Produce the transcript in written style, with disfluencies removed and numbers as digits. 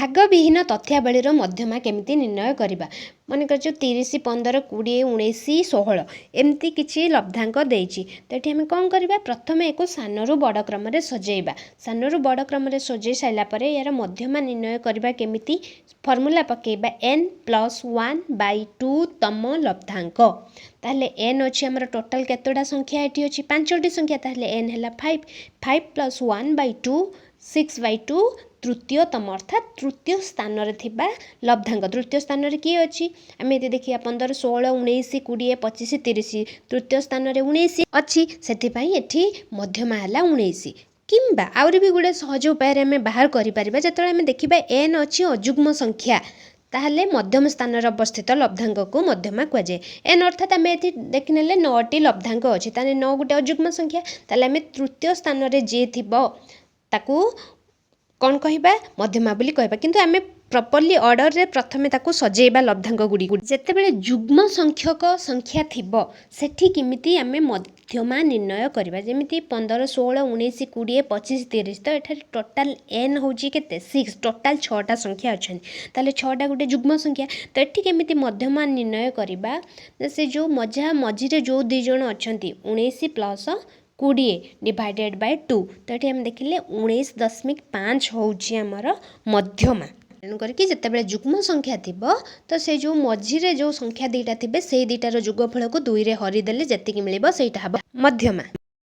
भागविहीन तथ्यावलीर मध्यमा केमिति निर्णय करवा मनकर जो 30 15 20 19 16 एमती किसी लब्धांक देइछि तो ये आम कौन करवा प्रथम एक सानू बड़ क्रम सजेवा सानू बड़ क्रम सजे सारापर यार मध्यमा निर्णय करवा केमिति फर्मूला पकेबा n+1/2 तम लब्धांक ताहले n अच्छी आमर टोटाल केतोटा संख्या ये अच्छी 5टी संख्या ताहले n है 5 5+1/2 6/2 तृतीयतम अर्थात तृतीय स्थान थिबा लब्धांक तृतीय स्थान किए अच्छी आम ये देखिए 15 16 19 20 25 30 तृतीय स्थान 19 अच्छी से मध्यमा है 19 किंबा आउरी भी गुड़े सहज उपाय आम बाहर करें जो देखा एन अच्छी अजुग्म संख्या ताहले मध्यम स्थान अवस्थित लब्धांक को मध्यमा कहुए एन अर्थात आम ये देखने 9टी लब्धांक अच्छी ताले 9 गोटे अजुग्म संख्या ताले आम तृतीय स्थान जी थी ताकू कौन कहवा मध्यमा बोली कहबा किंतु आमे प्रॉपर्ली ऑर्डर रे प्रथमे ताकू सजेबा लब्धांक गुडी जेतेबेले जुग्म संख्यक संख्या थिबो सेठी किमिति आमे मध्यमा निर्णय करबा जेमिति 15 16 19 20 25 30 तो एठारे टोटाल n होची केते 6 टोटाल 6टा संख्या अछन ताले 6टा गुटे जुग्म संख्या तो एठी केमिति मध्यमा निर्णय करबा से जो मझा मझिरे जो दी जण अछंती 19 प्लस 20 डिवाइडेड बाय 2 तो ये आम देखिले 19.5 होउची आमर मध्यमा तेणु करके जितेबाला जुग्म संख्या थिबो तो से जो मझिरे जो संख्या दीटा थिबे से दीटार जुगफल को 2 रे हरिदेले जेतिकी मिलिबो सेटा हबो मध्यमा।